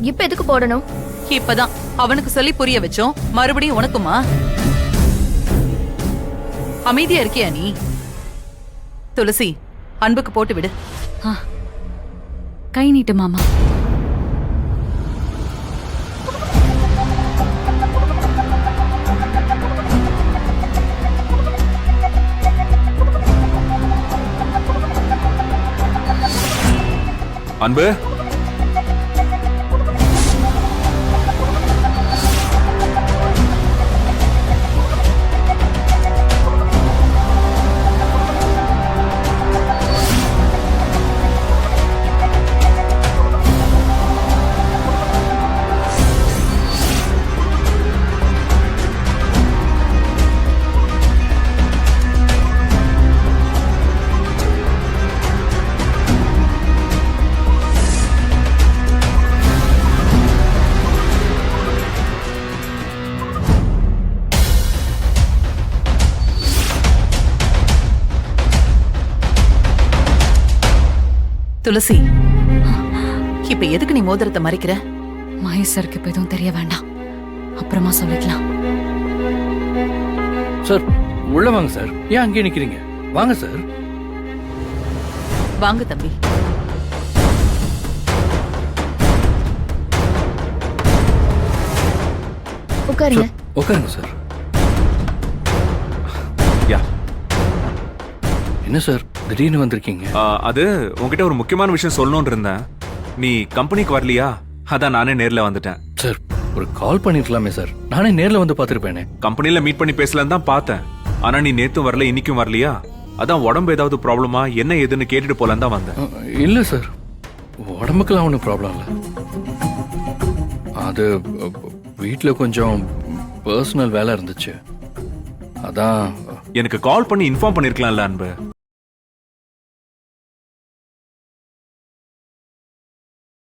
இப்ப எதுக்கு போடணும்? இப்பதான் அவனுக்கு சொல்லி புரிய வச்சோம், மறுபடியும் உனக்குமா? அமைதியா இருக்கியா நீ? துளசி, அன்புக்கு போட்டு விடு. கை நீட்டு மாமா. அன்பு, துளசி, இப்ப எதுக்கு நீ மோதிரத்தை மறைக்கிற? மகேஷ் சாருக்கு இப்ப எதுவும் தெரிய வேண்டாம், அப்புறமா சொல்லிக்கலாம். சார் உள்ள வாங்க சார். ஏன் அங்கேயே நிக்கிறீங்க? வாங்க சார். வாங்க தம்பி. உட்காருங்க. உட்காருங்க சார். யா. என்ன சார் திடீர்னு வந்திருக்கீங்க? அது உன்கிட்ட ஒரு முக்கியமான விஷயம் சொல்லணும்னு இருந்தேன். நீ கம்பெனிக்கு வரலையா? அதான் நானே நேர்ல வந்துட்டேன். சார் ஒரு கால் பண்ணிருக்கலாமே சார், நானே நேர்ல வந்து பாத்துருப்பேனே. கம்பெனில மீட் பண்ணி பேசலாம் தான் பார்த்தேன். ஆனா நீ நேத்தும் வரல, இன்னைக்கும் வரலையா? அதான் உடம்பு ஏதாவது ப்ராப்ளமா என்ன ஏதுன்னு கேட்டுட்டு போலாம் தான் வந்தேன். இல்ல சார், உடம்புக்கெல்லாம் ஒன்றும் ப்ராப்ளம் இல்லை. அது வீட்டுல கொஞ்சம் பர்சனல் வேலை இருந்துச்சு, அதான். எனக்கு கால் பண்ணி இன்ஃபார்ம் பண்ணிருக்கலாம்ல அன்பு.